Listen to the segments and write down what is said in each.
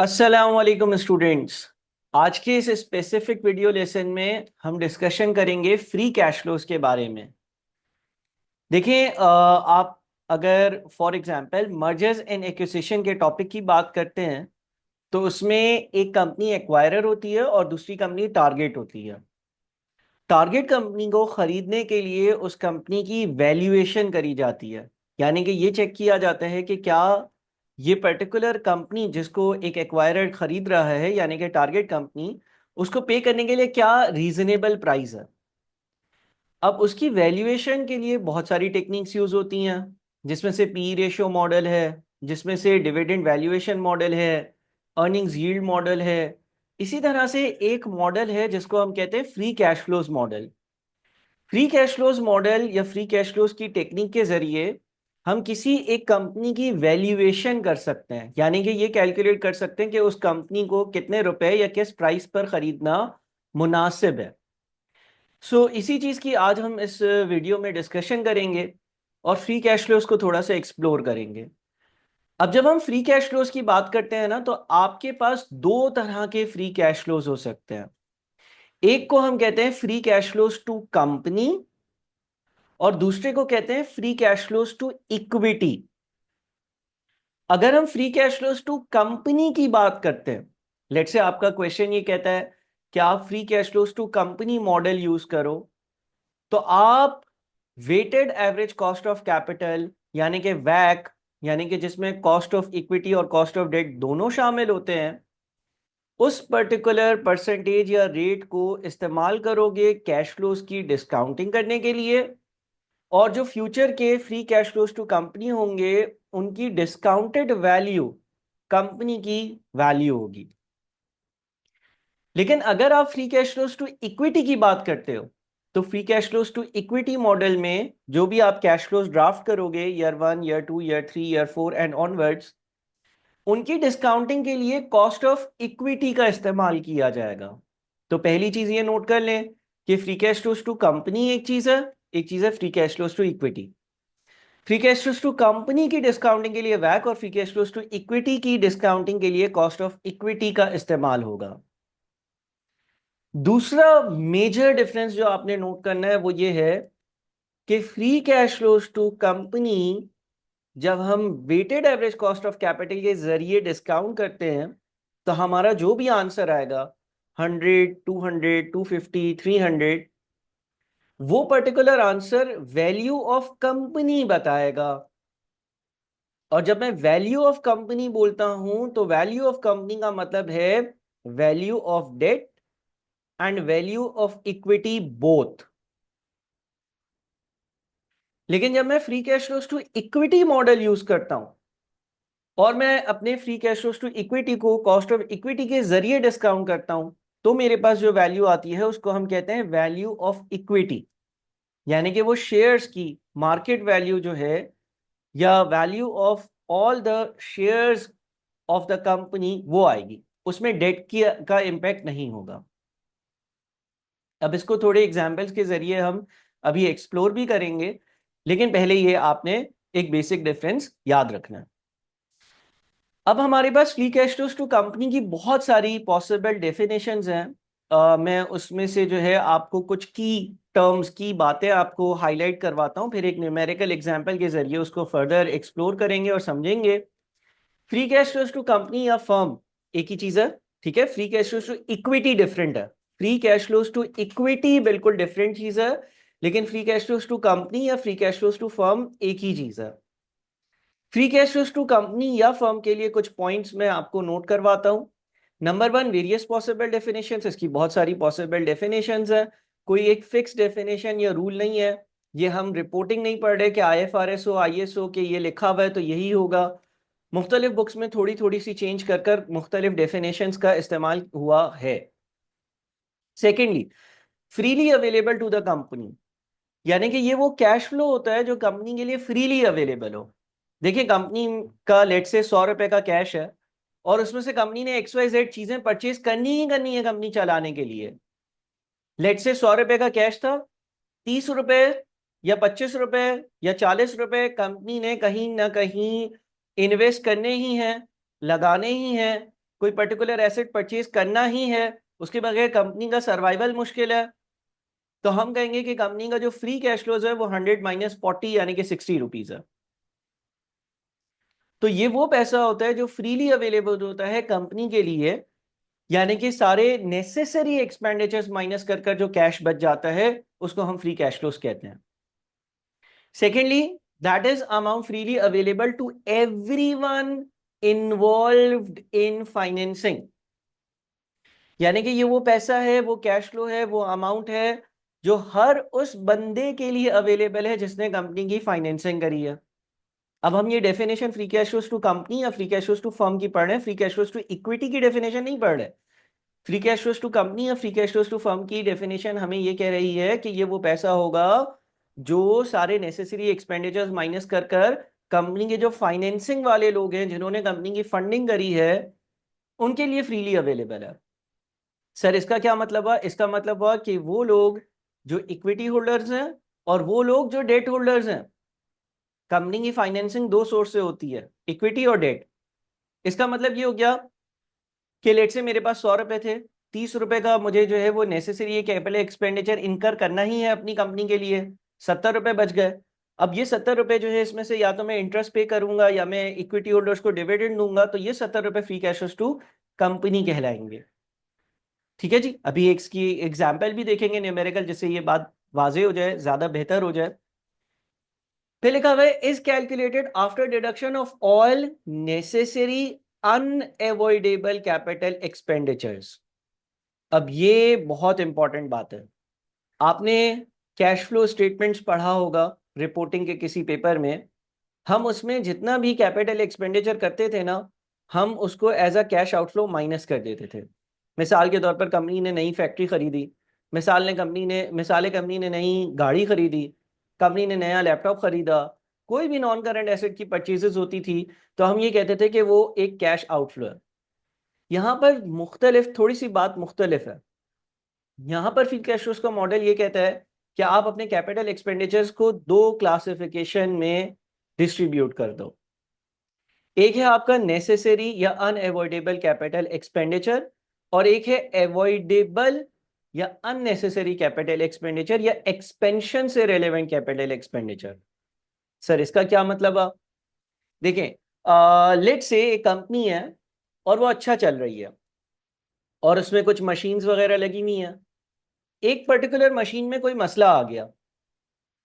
अस्सलाम वालेकुम स्टूडेंट्स। आज के इस स्पेसिफिक वीडियो लेसन में हम डिस्कशन करेंगे फ्री कैश फ्लोज के बारे में। देखिए आप अगर for example mergers and acquisition के टॉपिक की बात करते हैं तो उसमें एक कंपनी एक्वायरर होती है और दूसरी कंपनी टारगेट होती है। टारगेट कंपनी को खरीदने के लिए उस कंपनी की वैल्यूएशन करी जाती है, यानी कि ये चेक किया जाता है कि क्या ये पर्टिकुलर कंपनी जिसको एक एक्वायरर खरीद रहा है यानी कि टारगेट कंपनी, उसको पे करने के लिए क्या रीजनेबल प्राइस है। अब उसकी वैल्यूएशन के लिए बहुत सारी टेक्निक्स यूज होती हैं, जिसमें से पी रेशियो मॉडल है, जिसमें से डिविडेंड वैल्यूएशन मॉडल है, अर्निंग्स यील्ड मॉडल है। इसी तरह से एक मॉडल है जिसको हम कहते हैं free cash flows model. Free cash flows model या फ्री कैश फ्लोज की टेक्निक के जरिए हम किसी एक कंपनी की वैल्यूएशन कर सकते हैं, यानी कि ये कैलकुलेट कर सकते हैं कि उस कंपनी को कितने रुपए या किस प्राइस पर खरीदना मुनासिब है। इसी चीज की आज हम इस वीडियो में डिस्कशन करेंगे और फ्री कैश फ्लोज को थोड़ा सा एक्सप्लोर करेंगे। अब जब हम फ्री कैश फ्लोज की बात करते हैं ना, तो आपके पास दो तरह के फ्री कैश फ्लोज हो सकते हैं। एक को हम कहते हैं free cash flows to company और दूसरे को कहते हैं free cash flows to equity. अगर हम free cash flows to company की बात करते हैं, लेट से आपका क्वेश्चन ये कहता है कि आप free cash flows to company model use करो, तो आप weighted average cost of capital यानी कि वैक, यानी कि जिसमें कॉस्ट ऑफ इक्विटी और कॉस्ट ऑफ डेट दोनों शामिल होते हैं, उस पर्टिकुलर परसेंटेज या रेट को इस्तेमाल करोगे कैश फ्लोज की डिस्काउंटिंग करने के लिए। और जो फ्यूचर के free cash flows to company होंगे, उनकी डिस्काउंटेड वैल्यू कंपनी की वैल्यू होगी। लेकिन अगर आप free cash flows to equity की बात करते हो, तो free cash flows to equity model में जो भी आप कैश फ्लोज ड्राफ्ट करोगे year 1 year 2 year 3 year 4 and onwards, उनकी डिस्काउंटिंग के लिए कॉस्ट ऑफ इक्विटी का इस्तेमाल किया जाएगा। तो पहली चीज ये नोट कर लें कि free cash flows to company एक चीज है, एक चीज है free cash flows to equity. Free cash flows to company की डिस्काउंटिंग के लिए वैक और free cash flows to equity की डिस्काउंटिंग के लिए कॉस्ट ऑफ इक्विटी का इस्तेमाल होगा। दूसरा मेजर डिफरेंस जो आपने नोट करना है वो ये है कि free cash flows to company जब हम weighted average cost of capital के जरिए डिस्काउंट करते हैं, तो हमारा जो भी आंसर आएगा 100 200 250 300, वो particular answer value of company बताएगा। और जब मैं वैल्यू ऑफ कंपनी बोलता हूं तो वैल्यू ऑफ कंपनी का मतलब है value of debt and value of equity both. लेकिन जब मैं free cash flows to equity model use करता हूं और मैं अपने free cash flows to equity को कॉस्ट ऑफ इक्विटी के जरिए डिस्काउंट करता हूं, तो मेरे पास जो वैल्यू आती है उसको हम कहते हैं वैल्यू ऑफ इक्विटी, यानी कि वो शेयर्स की मार्केट वैल्यू जो है या value of all the shares of the company वो आएगी, उसमें डेट की का इंपैक्ट नहीं होगा। अब इसको थोड़े एग्जाम्पल्स के जरिए हम अभी एक्सप्लोर भी करेंगे, लेकिन पहले ये आपने एक बेसिक डिफरेंस याद रखना है। अब हमारे पास free cash flows to company की बहुत सारी पॉसिबल डेफिनेशंस हैं। मैं उसमें से जो है आपको कुछ की टर्म्स की बातें आपको हाईलाइट करवाता हूं, फिर एक न्यूमेरिकल एग्जांपल के जरिए उसको फर्दर एक्सप्लोर करेंगे और समझेंगे। Free cash flows to company या फर्म एक ही चीज है, ठीक है। Free cash flows to equity different है, free cash flows to equity बिल्कुल डिफरेंट चीज है। लेकिन free cash flows to company या free cash flows to firm एक ही चीज है। Free cash flows to company या फर्म के लिए कुछ पॉइंट्स मैं आपको नोट करवाता हूं। Number 1, various possible definitions. इसकी बहुत सारी पॉसिबल डेफिनेशंस हैं, कोई एक फिक्स डेफिनेशन या रूल नहीं है। ये हम रिपोर्टिंग नहीं पढ़ रहे कि IFRS हो IS हो के ये लिखा हुआ है तो यही होगा। मुख्तलिफ बुक्स में थोड़ी थोड़ी सी चेंज कर कर मुख्तलिफ डेफिनेशंस का इस्तेमाल हुआ है। Secondly, freely available to the company, यानी कि ये वो कैश फ्लो होता है जो कंपनी के लिए फ्रीली अवेलेबल हो। देखिए, कंपनी का लेट से 100 रुपए का कैश है और उसमें से कंपनी ने XYZ चीजें परचेज करनी ही करनी है कंपनी चलाने के लिए। लेट से 100 रुपए का कैश था, 30 रुपए या 25 रुपए या 40 रुपए कंपनी ने कहीं ना कहीं इन्वेस्ट करने ही हैं, लगाने ही हैं कोई पर्टिकुलर एसेट परचेज करना ही है, उसके बगैर कंपनी का सर्वाइवल मुश्किल है, तो हम कहेंगे कि कंपनी का जो फ्री कैश फ्लोज है वो 100 माइनस 40 यानी कि 60 रुपीज है। तो ये वो पैसा होता है जो फ्रीली अवेलेबल होता है कंपनी के लिए, यानी कि सारे नेसेसरी एक्सपेंडिचर्स माइनस कर कर जो कैश बच जाता है उसको हम फ्री कैश फ्लोज कहते हैं। Secondly, that is amount freely available to everyone involved in financing, यानी कि ये वो पैसा है, वो कैश फ्लो है, वो अमाउंट है जो हर उस बंदे के लिए अवेलेबल है जिसने कंपनी की फाइनेंसिंग करी है। अब हम ये definition free cash flows to company या free cash flows to firm की पढ़ रहे हैं, free cash flows to equity की डेफिनेशन नहीं पढ़ रहे। Free cash flows to company या free cash flows to firm की डेफिनेशन हमें ये कह रही है कि ये वो पैसा होगा जो सारे नेसेसरी एक्सपेंडिचर्स माइनस कर कर कंपनी के जो फाइनेंसिंग वाले लोग हैं जिन्होंने कंपनी की फंडिंग करी है उनके लिए फ्रीली अवेलेबल है। सर इसका क्या मतलब हुआ? इसका मतलब हुआ कि वो लोग जो इक्विटी होल्डर्स हैं और वो लोग जो डेट होल्डर्स हैं, कंपनी की फाइनेंसिंग दो सोर्स से होती है, इक्विटी और डेट। इसका मतलब ये हो गया कि लेट से मेरे पास 100 रुपए थे, 30 रुपए का मुझे जो है वो नेसेसरी कैपिटल एक्सपेंडिचर इनकर करना ही है अपनी कंपनी के लिए, 70 रुपए बच गए। अब ये 70 रुपए जो है इसमें से या तो मैं इंटरेस्ट पे करूंगा या मैं इक्विटी होल्डर्स को डिविडेंड दूंगा, तो ये 70 रुपए फ्री कैश टू कंपनी कहलाएंगे। ठीक है जी, अभी एक इसकी एग्जाम्पल भी देखेंगे न्यूमेरिकल, जिससे ये बात वाजे हो जाए, ज्यादा बेहतर हो जाए। फिर लिखा हुआ है is calculated after deduction of all necessary unavoidable capital expenditures. अब ये बहुत इंपॉर्टेंट बात है। आपने कैश फ्लो स्टेटमेंट्स पढ़ा होगा रिपोर्टिंग के किसी पेपर में, हम उसमें जितना भी कैपिटल एक्सपेंडिचर करते थे ना, हम उसको as a cash outflow minus कर देते थे। मिसाल के तौर पर कंपनी ने नई फैक्ट्री खरीदी, कंपनी ने नई गाड़ी खरीदी, कंपनी ने नया लैपटॉप खरीदा, कोई भी नॉन करंट एसेट की परचेजेस होती थी, तो हम ये कहते थे कि वो एक कैश आउटफ्लो है। यहाँ पर मुख्तलिफ, थोड़ी सी बात मुख्तलिफ है। यहाँ पर फ्री कैश फ्लोज का मॉडल ये कहता है कि आप अपने कैपिटल एक्सपेंडिचर्स को दो क्लासिफिकेशन में डिस्ट्रीब्यूट कर दो। एक है आपका नेसेसरी या अनएवॉइडेबल कैपिटल एक्सपेंडिचर, और एक है एवॉइडेबल या अननेसेसरी कैपिटल एक्सपेंडिचर या एक्सपेंशन से रेलेवेंट कैपिटल एक्सपेंडिचर। सर इसका क्या मतलब है? देखें, लेट से एक कंपनी है और वो अच्छा चल रही है और उसमें कुछ मशीन्स वगैरह लगी हुई हैं। एक पर्टिकुलर मशीन में कोई मसला आ गया।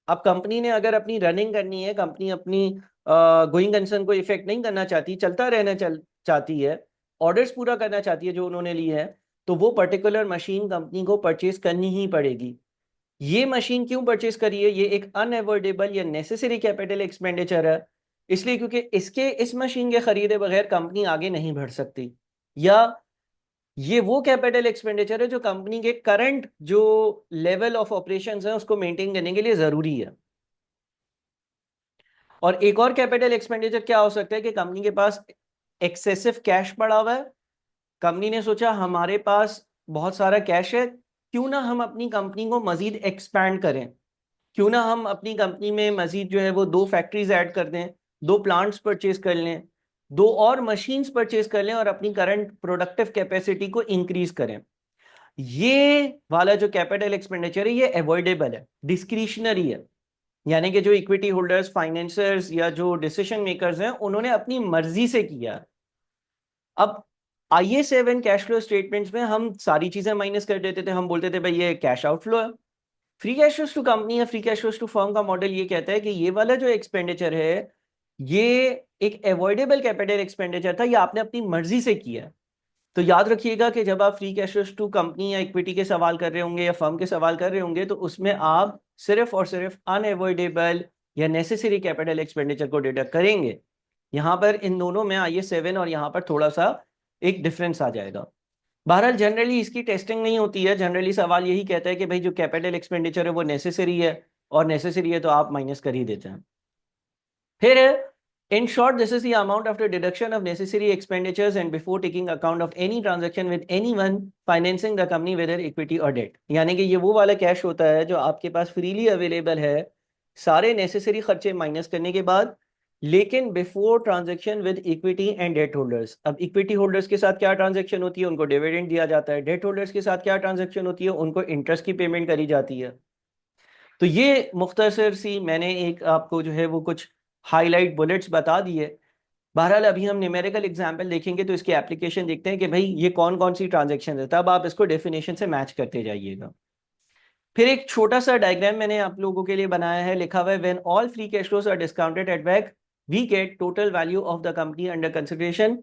अब कंपनी ने अगर अपनी रनिंग करनी है, कंपनी अपनी गोइंग कंसर्न को इफेक्ट नहीं करना चाहती, चलता रहना चाहती है, ऑर्डर्स पूरा करना चाहती है जो उन्होंने लिए हैं, तो वो पर्टिकुलर मशीन कंपनी को परचेज करनी ही पड़ेगी। ये मशीन क्यों परचेज करी है? ये एक अनएवॉइडेबल या नेसेसरी कैपिटल एक्सपेंडिचर है, इसलिए क्योंकि इस मशीन के खरीदे बगैर कंपनी आगे नहीं बढ़ सकती, या ये वो कैपिटल एक्सपेंडिचर है जो कंपनी के करंट जो लेवल ऑफ ऑपरेशंस है उसको मेंटेन करने के लिए जरूरी है। और एक और कैपिटल एक्सपेंडिचर क्या हो सकता है कि कंपनी के पास एक्सेसिव कैश पड़ा हुआ है, कंपनी ने सोचा हमारे पास बहुत सारा कैश है, क्यों ना हम अपनी कंपनी को मजीद एक्सपैंड करें, क्यों ना हम अपनी कंपनी में मजीद जो है वो 2 फैक्ट्रीज ऐड कर दें, 2 प्लांट्स परचेज कर लें, 2 और मशीन्स परचेज कर लें और अपनी करंट प्रोडक्टिव कैपेसिटी को इंक्रीज करें। ये वाला जो कैपिटल एक्सपेंडिचर है ये अवॉइडेबल है, डिस्क्रिशनरी है, यानी कि जो इक्विटी होल्डर्स, फाइनेंसर्स या जो डिसीजन मेकर्स हैं उन्होंने अपनी मर्जी से किया। अब IA7 कैश फ्लो स्टेटमेंट्स में हम सारी चीजें माइनस कर देते थे, हम बोलते थे भाई ये कैश आउटफ्लो है। Free cash flows to company या free cash flows to firm का मॉडल ये कहता है कि ये वाला जो एक्सपेंडिचर है ये एक अवॉइडेबल कैपिटल एक्सपेंडिचर था, ये आपने अपनी मर्जी से किया। तो याद रखिएगा कि जब आप free cash flows to company या इक्विटी के सवाल कर रहे होंगे या फर्म के सवाल कर रहे होंगे, तो उसमें आप सिर्फ और सिर्फ अनएवॉइडेबल या नेसेसरी कैपिटल एक्सपेंडिचर को डिडक्ट करेंगे। यहाँ पर इन दोनों में IA7 और यहाँ पर थोड़ा सा एक डिफरेंस आ जाएगा। बहरहाल जनरली इसकी टेस्टिंग नहीं होती है, जनरली सवाल यही कहता है कि भाई जो कैपिटल एक्सपेंडिचर है वो नेसेसरी है, और नेसेसरी है तो आप माइनस कर ही देते हैं। फिर in short, this is the amount after deduction of necessary expenditures and before taking account of any transaction with anyone financing the company whether equity or debt। यानी कि ये वो वाला कैश होता है जो आपके पास फ्रीली अवेलेबल है, सारे नेसेसरी खर्चे माइनस करने के बाद, लेकिन before transaction with equity and debt holders. अब इक्विटी होल्डर्स के साथ क्या ट्रांजेक्शन होती है, उनको डिविडेंड दिया जाता है। डेट होल्डर्स के साथ क्या ट्रांजेक्शन होती है, उनको इंटरेस्ट की पेमेंट करी जाती है। तो ये मुख्तसर सी मैंने एक आपको जो है वो कुछ हाईलाइट बुलेट्स बता दिए। बहरहाल अभी हम न्यूमेरिकल एग्जाम्पल देखेंगे तो इसकी एप्लीकेशन देखते हैं कि भाई ये कौन कौन सी ट्रांजेक्शन है, तब आप इसको डेफिनेशन से मैच करते जाइएगा। फिर एक छोटा सा डायग्राम मैंने आप लोगों के लिए बनाया है, लिखा हुआ है when all free cash flows are discounted at बैक we get total value of the company under consideration.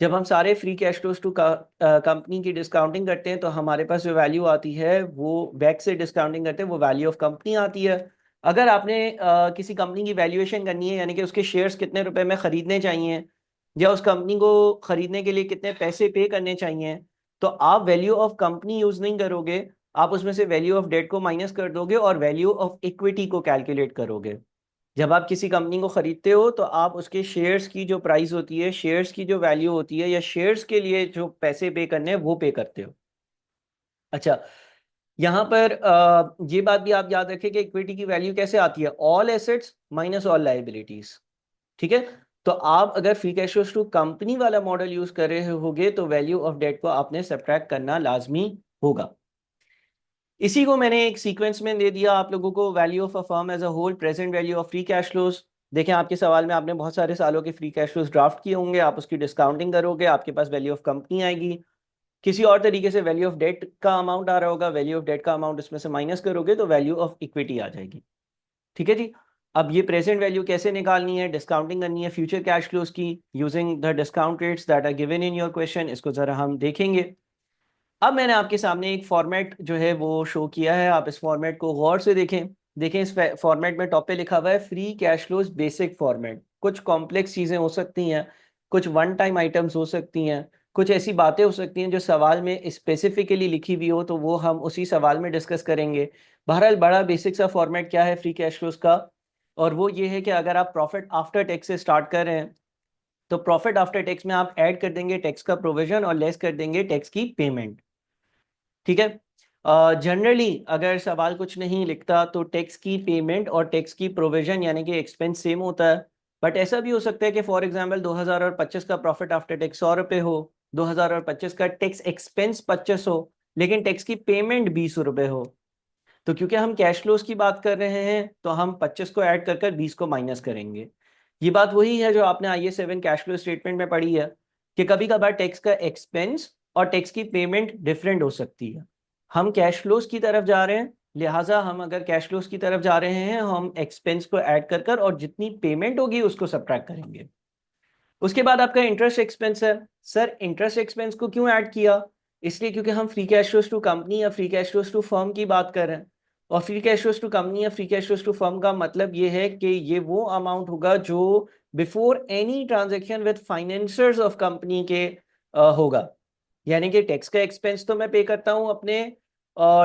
जब हम सारे free cash flows to company की डिस्काउंटिंग करते हैं तो हमारे पास जो वैल्यू आती है वो बैक से डिस्काउंटिंग करते हैं वो वैल्यू ऑफ कंपनी आती है। अगर आपने किसी कंपनी की वैल्यूएशन करनी है, यानी कि उसके शेयर्स कितने रुपए में खरीदने चाहिए या उस कंपनी को खरीदने के लिए कितने पैसे पे करने चाहिए, तो आप वैल्यू ऑफ कंपनी यूज नहीं करोगे, आप उसमें से वैल्यू ऑफ डेट को माइनस कर दोगे और वैल्यू ऑफ इक्विटी को कैलकुलेट करोगे। जब आप किसी कंपनी को खरीदते हो तो आप उसके शेयर्स की जो प्राइस होती है, शेयर्स की जो वैल्यू होती है या शेयर्स के लिए जो पैसे पे करने हैं वो पे करते हो। अच्छा, यहां पर ये बात भी आप याद रखें कि इक्विटी की वैल्यू कैसे आती है, all assets minus all liabilities. ठीक है, तो आप अगर free cash flows to company वाला मॉडल यूज कर रहे होगे तो वैल्यू ऑफ डेट को आपने सब्ट्रैक्ट करना लाजमी होगा। इसी को मैंने एक सीक्वेंस में दे दिया आप लोगों को, value of a firm as a whole, present value of free cash flows. देखें आपके सवाल में आपने बहुत सारे सालों के फ्री कैश फ्लोज ड्राफ्ट किए होंगे, आप उसकी डिस्काउंटिंग करोगे, आपके पास वैल्यू ऑफ कंपनी आएगी। किसी और तरीके से वैल्यू ऑफ डेट का अमाउंट आ रहा होगा, वैल्यू ऑफ डेट का अमाउंट इसमें से माइनस करोगे तो वैल्यू ऑफ इक्विटी आ जाएगी। ठीक है जी। अब ये प्रेजेंट वैल्यू कैसे निकालनी है, डिस्काउंटिंग करनी है फ्यूचर कैश फ्लोज की using the discount rates that are given in your question, इसको जरा हम देखेंगे। अब मैंने आपके सामने एक फॉर्मेट जो है वो शो किया है, आप इस फॉर्मेट को गौर से देखें। देखें इस फॉर्मेट में टॉप पे लिखा हुआ है free cash flows basic format. कुछ कॉम्प्लेक्स चीज़ें हो सकती हैं, कुछ वन टाइम आइटम्स हो सकती हैं, कुछ ऐसी बातें हो सकती हैं जो सवाल में स्पेसिफिकली लिखी हुई हो, तो वो हम उसी सवाल में डिस्कस करेंगे। बहरहाल बड़ा बेसिक सा फॉर्मेट क्या है फ्री कैश फ्लोज का, और वो ये है कि अगर आप प्रॉफिट आफ्टर टैक्स से स्टार्ट कर रहे हैं तो प्रॉफिट आफ्टर टैक्स में आप ऐड कर देंगे टैक्स का प्रोविजन और लेस कर देंगे टैक्स की पेमेंट। ठीक है, जनरली अगर सवाल कुछ नहीं लिखता तो टैक्स की पेमेंट और टैक्स की प्रोविजन यानी कि एक्सपेंस सेम होता है। बट ऐसा भी हो सकता है कि फॉर एग्जांपल 2025 का प्रॉफिट आफ्टर टैक्स 100 रुपये हो, 2025 का टैक्स एक्सपेंस 25 हो, लेकिन टैक्स की पेमेंट 20 रुपये हो। तो क्योंकि हम कैश फ्लोज की बात कर रहे हैं तो हम 25 को ऐड कर 20 को माइनस करेंगे। ये बात वही है जो आपने IS7 कैश फ्लो स्टेटमेंट में पढ़ी है कि कभी कभार टैक्स का एक्सपेंस और टैक्स की पेमेंट डिफरेंट हो सकती है। हम कैश फ्लोज की तरफ जा रहे हैं, लिहाजा हम अगर कैश फ्लोज की तरफ जा रहे हैं हम एक्सपेंस को ऐड कर और जितनी पेमेंट होगी उसको सब्ट्रैक्ट करेंगे। उसके बाद आपका इंटरेस्ट एक्सपेंस है। सर इंटरेस्ट एक्सपेंस को क्यों ऐड किया, इसलिए क्योंकि हम free cash flows to company या free cash flows to firm की बात कर रहे हैं। और free cash flows to company या free cash flows to firm का मतलब ये है कि ये वो अमाउंट होगा जो before any transaction with financiers of company के होगा। यानी कि टैक्स का एक्सपेंस तो मैं पे करता हूं अपने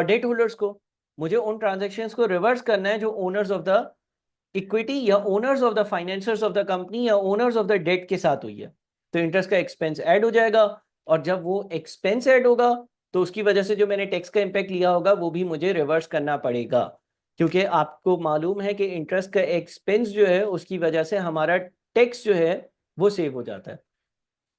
डेट होल्डर्स को, मुझे उन ट्रांजेक्शन्स को रिवर्स करना है जो ओनर्स ऑफ द इक्विटी या owners of the financiers of the company या ओनर्स ऑफ द डेट के साथ हुई है। तो इंटरेस्ट का एक्सपेंस ऐड हो जाएगा, और जब वो एक्सपेंस ऐड होगा तो उसकी वजह से जो मैंने टैक्स का इम्पैक्ट लिया होगा वो भी मुझे रिवर्स करना पड़ेगा, क्योंकि आपको मालूम है कि इंटरेस्ट का एक्सपेंस जो है उसकी वजह से हमारा टैक्स जो है वो सेव हो जाता है।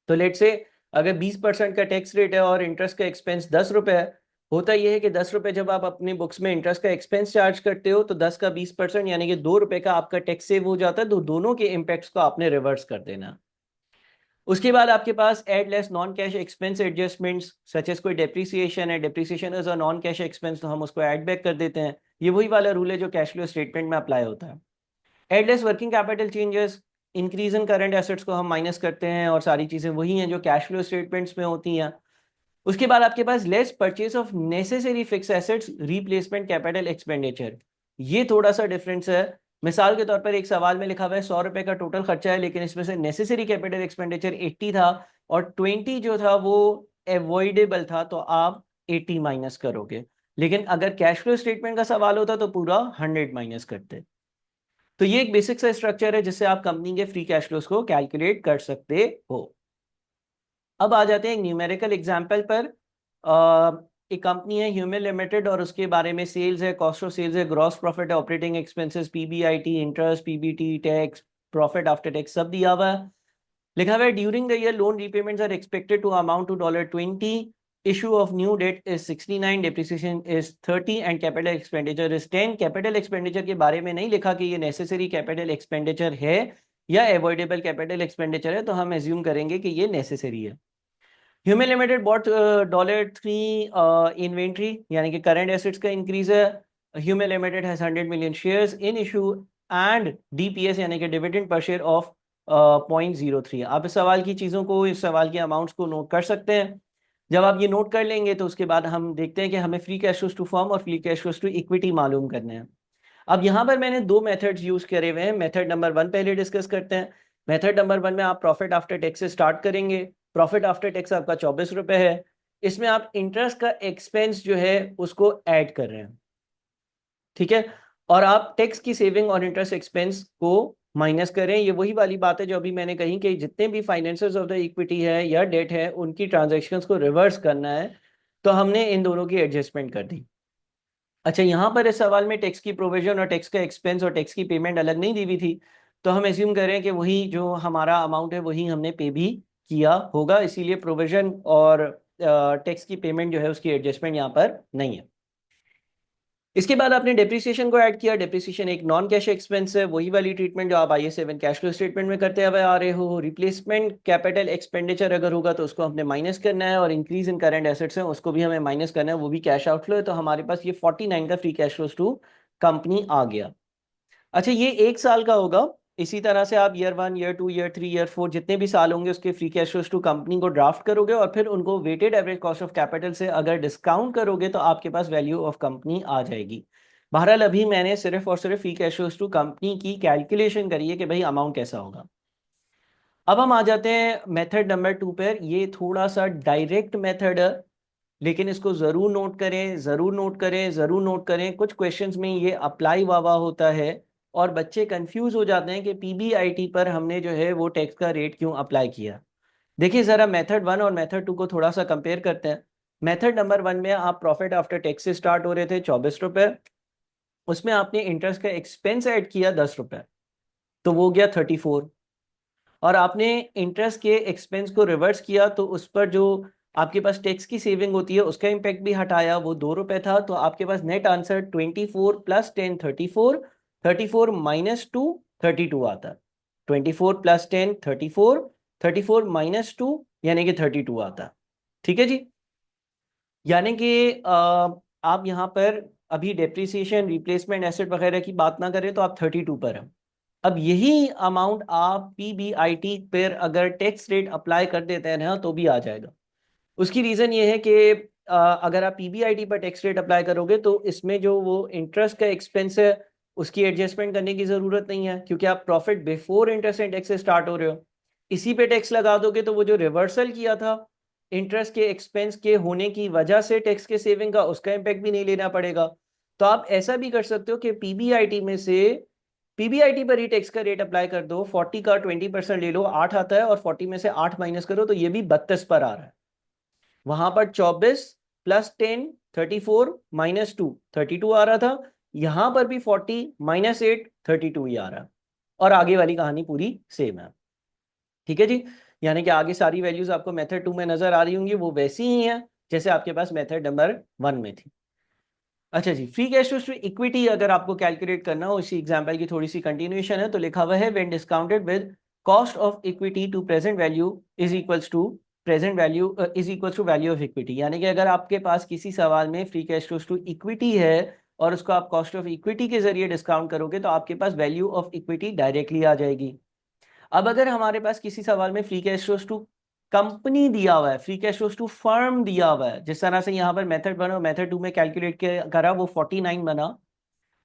तो लेट से अगर 20% का टैक्स रेट है और इंटरेस्ट का एक्सपेंस 10 रुपए है, होता यह है कि 10 रुपए जब आप अपनी बुक्स में इंटरेस्ट का एक्सपेंस चार्ज करते हो तो 10 का 20% यानी कि 2 रुपए का आपका टैक्स सेव हो जाता है। तो दोनों के इम्पैक्ट्स को आपने रिवर्स कर देना। उसके बाद आपके पास add less non cash expense adjustments such as कोई डेप्रिसिएशन है, depreciation is a non cash expense तो हम उसको ऐड बैक कर देते हैं। ये वही वाला रूल है जो कैश फ्लो स्टेटमेंट में अप्लाई होता है। Add less working capital changes, increase in current assets को हम माइनस करते हैं और सारी चीजें वही हैं जो कैश फ्लो स्टेटमेंट्स में होती हैं। उसके बाद आपके पास less purchase of necessary fix assets, replacement capital expenditure. ये थोड़ा सा डिफरेंस है। मिसाल के तौर पर एक सवाल में लिखा हुआ है 100 रुपए का टोटल खर्चा है, लेकिन इसमें से नेसेसरी कैपिटल एक्सपेंडिचर 80 था और 20 जो था वो एवॉइडेबल था, तो आप 80 माइनस करोगे। लेकिन अगर कैश फ्लो स्टेटमेंट का सवाल होता तो पूरा 100 माइनस करते। तो ये एक बेसिक सा स्ट्रक्चर है जिससे आप कंपनी के फ्री कैश फ्लोज को कैलकुलेट कर सकते हो। अब आ जाते हैं एक न्यूमेरिकल एग्जांपल पर। एक कंपनी है ह्यूमन लिमिटेड और उसके बारे में सेल्स है, कॉस्ट ऑफ सेल्स है, ग्रॉस प्रॉफिट है, operating expenses, PBIT, interest, PBT, tax, profit after tax सब दिया हुआ है। लिखा हुआ है during the year loan repayments are expected to amount to $20, issue of new debt is 69, depreciation is 30 and capital expenditure is 10। Capital expenditure के बारे में नहीं लिखा कि ये नेसेसरी कैपिटल एक्सपेंडिचर है या अवॉइडेबल कैपिटल एक्सपेंडिचर है, तो हम एज्यूम करेंगे कि ये नेसेसरी है। ह्यूमन लिमिटेड बॉट $3 इन्वेंट्री, यानी कि करंट एसेट्स का इंक्रीज है। Human limited has 100 million shares in issue and DPS यानी कि डिविडेंड पर शेयर ऑफ 0.03। आप इस सवाल की चीज़ों को, इस सवाल के अमाउंट्स को नोट कर सकते हैं। जब आप ये नोट कर लेंगे तो उसके बाद हम देखते हैं कि हमें free cash flows to firm और free cash flows to equity मालूम करने हैं। अब यहाँ पर मैंने दो मेथड्स यूज करे हुए हैं। मेथड नंबर 1 पहले डिस्कस करते हैं। मेथड नंबर 1 में आप प्रॉफिट आफ्टर टैक्स से स्टार्ट करेंगे। प्रॉफिट आफ्टर टैक्स आपका 24 रुपए है। इसमें आप इंटरेस्ट का एक्सपेंस जो है उसको ऐड कर रहे हैं, ठीक है, और आप टैक्स की सेविंग और इंटरेस्ट एक्सपेंस को माइनस करें। ये वही वाली बात है जो अभी मैंने कही कि जितने भी फाइनेंसर्स ऑफ द इक्विटी है या डेट है उनकी ट्रांजैक्शंस को रिवर्स करना है, तो हमने इन दोनों की एडजस्टमेंट कर दी। अच्छा, यहाँ पर इस सवाल में टैक्स की प्रोविजन और टैक्स का एक्सपेंस और टैक्स की पेमेंट अलग नहीं दी हुई थी, तो हम एज्यूम करें कि वही जो हमारा अमाउंट है वही हमने पे भी किया होगा, इसीलिए प्रोविजन और टैक्स की पेमेंट जो है उसकी एडजस्टमेंट यहाँ पर नहीं है। इसके बाद आपने डेप्रिसिएशन को ऐड किया। डेप्रिसिएशन एक नॉन कैश एक्सपेंस है, वही वाली ट्रीटमेंट जो आप IAS 7 कैश फ्लो स्टेटमेंट में करते हुए आ रहे हो। रिप्लेसमेंट कैपिटल एक्सपेंडिचर अगर होगा तो उसको हमने माइनस करना है, और इंक्रीज इन करंट एसेट्स है उसको भी हमें माइनस करना है, वो भी कैश आउटफ्लो है। तो हमारे पास ये 49 का free cash flows to company आ गया। अच्छा, ये एक साल का होगा। इसी तरह से आप ईयर 1, ईयर 2, ईयर 3, ईयर 4 जितने भी साल होंगे उसके free cash flows to company को ड्राफ्ट करोगे और फिर उनको weighted average cost of capital से अगर डिस्काउंट करोगे तो आपके पास वैल्यू ऑफ कंपनी आ जाएगी। बहरहाल अभी मैंने सिर्फ और सिर्फ free cash flows to company की कैलकुलेशन करी है कि भाई अमाउंट कैसा होगा। अब हम आ जाते हैं मेथड नंबर 2 पर। ये थोड़ा सा डायरेक्ट मेथड है, लेकिन इसको जरूर नोट करें, जरूर नोट करें, जरूर नोट करें। कुछ क्वेश्चंस में ये अप्लाई वावा होता है और बच्चे कंफ्यूज हो जाते हैं कि पीबीआईटी पर हमने जो है वो टैक्स का रेट क्यों अप्लाई किया। देखिए जरा मेथड 1 और मेथड 2 को थोड़ा सा कंपेयर करते हैं। मेथड नंबर 1 में आप प्रॉफिट आफ्टर टैक्स से स्टार्ट हो रहे थे 24 रुपए, उसमें आपने इंटरेस्ट का एक्सपेंस ऐड किया 10 रुपए, तो वो गया 34। और आपने इंटरेस्ट के एक्सपेंस को रिवर्स किया तो उस पर जो आपके पास टैक्स की सेविंग होती है उसका इम्पैक्ट भी हटाया, वो 2 रुपए था। तो आपके पास नेट आंसर 24 + 10 34, 34 - 2 32 आता। 24 + 10 34, 34 - 2 यानी कि 32 आता। ठीक है जी, यानी कि आप यहाँ पर अभी डेप्रिसिएशन, रिप्लेसमेंट एसेट वगैरह की बात ना करें तो आप 32 पर हैं। अब यही अमाउंट आप पीबीआईटी पर अगर टैक्स रेट अप्लाई कर देते हैं ना तो भी आ जाएगा। उसकी रीज़न ये है कि अगर आप पीबीआईटी पर टैक्स रेट अप्लाई करोगे तो इसमें जो वो इंटरेस्ट का एक्सपेंस है उसकी एडजस्टमेंट करने की ज़रूरत नहीं है, क्योंकि आप profit before interest and tax से स्टार्ट हो रहे हो। इसी पे टैक्स लगा दोगे तो वो जो रिवर्सल किया था इंटरेस्ट के एक्सपेंस के होने की वजह से टैक्स के सेविंग का, उसका इम्पैक्ट भी नहीं लेना पड़ेगा। तो आप ऐसा भी कर सकते हो कि पीबीआईटी में से पीबीआईटी पर ही टैक्स का रेट अप्लाई कर दो। 40 का 20% ले लो, 8 आता है, और 40 में से 8 माइनस करो तो ये भी 32 पर आ रहा है। वहां पर 24 + 10 34 - 2 32 आ रहा था। यहां पर भी 40 - 8 32 ही आ रहा है, और आगे वाली कहानी पूरी सेम है। ठीक है जी, यानी कि आगे सारी वैल्यूज आपको मेथड 2 में नजर आ रही होंगी, वो वैसी ही हैं जैसे आपके पास मेथड नंबर 1 में थी। अच्छा जी, free cash flow to equity अगर आपको कैलकुलेट करना हो, इसी एग्जांपल की थोड़ी सी कंटिन्यूएशन है, तो लिखा हुआ है when discounted with cost of equity to present value is equals to present value is equals to value of equity. यानी कि अगर आपके पास किसी सवाल में free cash flow to equity है और उसको आप कॉस्ट ऑफ इक्विटी के जरिए डिस्काउंट करोगे तो आपके पास वैल्यू ऑफ इक्विटी डायरेक्टली आ जाएगी। अब अगर हमारे पास किसी सवाल में free cash flows to company दिया हुआ है, free cash flows to firm दिया हुआ है, जिस तरह से यहाँ पर मेथड बना, मेथड 2 में कैलकुलेट करा वो 49 बना,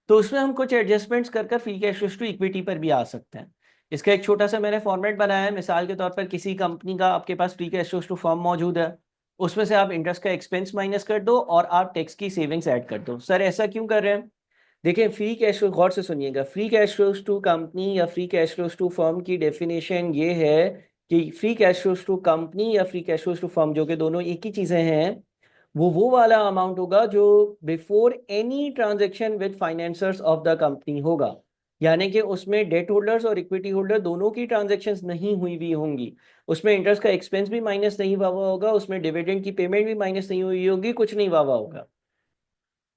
तो उसमें हम कुछ एडजस्टमेंट्स कर कर free cash flows to equity पर भी आ सकते हैं। इसका एक छोटा सा मैंने फॉर्मेट बनाया है। मिसाल के तौर पर किसी कंपनी का आपके पास free cash flows to firm मौजूद है, उसमें से आप इंटरेस्ट का एक्सपेंस माइनस कर दो और आप टैक्स की सेविंग्स ऐड कर दो। सर ऐसा क्यों कर रहे हैं? देखिए, फ्री कैश फ्लो, गौर से सुनिएगा, free cash flows to company या free cash flows to firm की डेफिनेशन ये है कि free cash flows to company या free cash flows to firm, जो कि दोनों एक ही चीजें हैं, वो वाला अमाउंट होगा जो before any transaction with financiers of the company होगा। यानी कि उसमें डेट होल्डर्स और इक्विटी होल्डर दोनों की ट्रांजैक्शंस नहीं हुई भी होंगी, उसमें इंटरेस्ट का एक्सपेंस भी माइनस नहीं हुआ होगा, उसमें डिविडेंड की पेमेंट भी माइनस नहीं हुई होगी, कुछ नहीं हुआ होगा।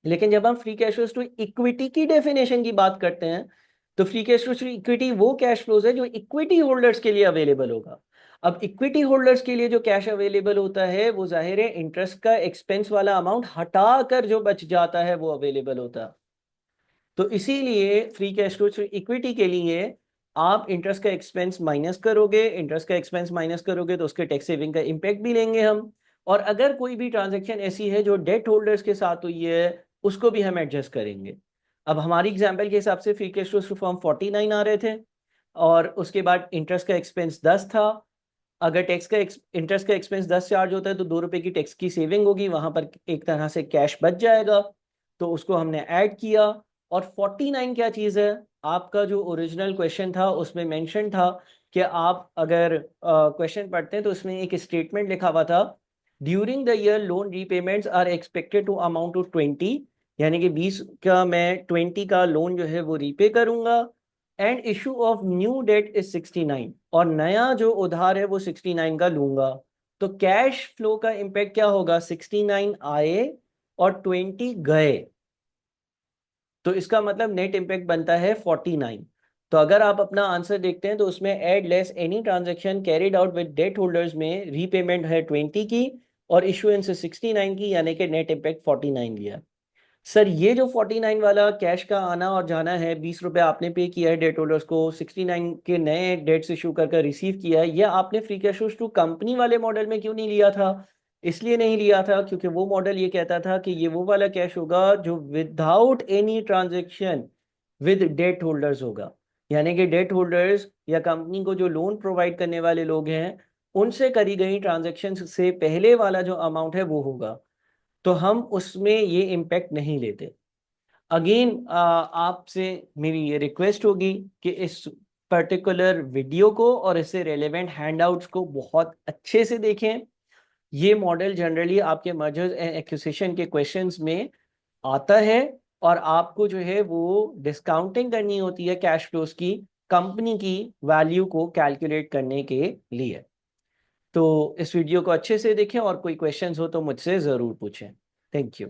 लेकिन जब हम free cash flows to equity की डेफिनेशन की बात करते हैं, तो free cash flows to equity वो कैश फ्लोज है जो इक्विटी होल्डर्स के लिए अवेलेबल होगा। अब इक्विटी होल्डर्स के लिए जो कैश अवेलेबल होता है वो जाहिर है इंटरेस्ट का एक्सपेंस वाला अमाउंट हटाकर जो बच जाता है वो अवेलेबल होता है। तो इसीलिए free cash flow to equity के लिए आप इंटरेस्ट का एक्सपेंस माइनस करोगे, इंटरेस्ट का एक्सपेंस माइनस करोगे तो उसके टैक्स सेविंग का इम्पैक्ट भी लेंगे हम। और अगर कोई भी ट्रांजैक्शन ऐसी है जो डेट होल्डर्स के साथ हुई है उसको भी हम एडजस्ट करेंगे। अब हमारी एग्जाम्पल के हिसाब से free cash flow to firm 49 आ रहे थे और उसके बाद इंटरेस्ट का एक्सपेंस 10 था। अगर टैक्स का इंटरेस्ट का एक्सपेंस 10 चार्ज होता है तो 2 रुपए की टैक्स की सेविंग होगी, वहां पर एक तरह से कैश बच जाएगा, तो उसको हमने ऐड किया। और 49 क्या चीज़ है, आपका जो ओरिजिनल क्वेश्चन था उसमें मेंशन था कि आप अगर क्वेश्चन पढ़ते हैं तो उसमें एक स्टेटमेंट लिखा हुआ था, during the year loan repayments are expected to amount to 20, यानी कि 20 का मैं 20 का लोन जो है वो रीपे करूंगा, and issue of new debt is 69, और नया जो उधार है वो 69 का लूंगा। तो कैश फ्लो का इम्पैक्ट क्या होगा, 69 आए और 20 गए, तो इसका मतलब नेट इम्पैक्ट बनता है 49। तो अगर आप अपना आंसर देखते हैं तो उसमें add less any transaction carried out with debt holders में रीपेमेंट है 20 की और इशुएंस है 69 की, यानी कि नेट इम्पैक्ट 49 लिया। सर ये जो 49 वाला कैश का आना और जाना है, 20 रुपए आपने पे किया है डेट होल्डर्स को, 69 के नए डेट्स इशू कर रिसीव किया है, ये आपने free cash flows to company वाले मॉडल में क्यों नहीं लिया था? इसलिए नहीं लिया था क्योंकि वो मॉडल ये कहता था कि ये वो वाला कैश होगा जो without any transaction with debt holders होगा, यानी कि डेट होल्डर्स या कंपनी को जो लोन प्रोवाइड करने वाले लोग हैं उनसे करी गई ट्रांजेक्शन से पहले वाला जो अमाउंट है वो होगा, तो हम उसमें ये इम्पैक्ट नहीं लेते। अगेन आपसे मेरी ये रिक्वेस्ट होगी कि इस पर्टिकुलर वीडियो को और इससे रेलेवेंट हैंडआउट्स को बहुत अच्छे से देखें। ये मॉडल जनरली आपके मर्जर्स एंड एक्विजिशन के क्वेश्चंस में आता है और आपको जो है वो डिस्काउंटिंग करनी होती है कैश फ्लोज की कंपनी की वैल्यू को कैलकुलेट करने के लिए। तो इस वीडियो को अच्छे से देखें और कोई क्वेश्चंस हो तो मुझसे ज़रूर पूछें। Thank you.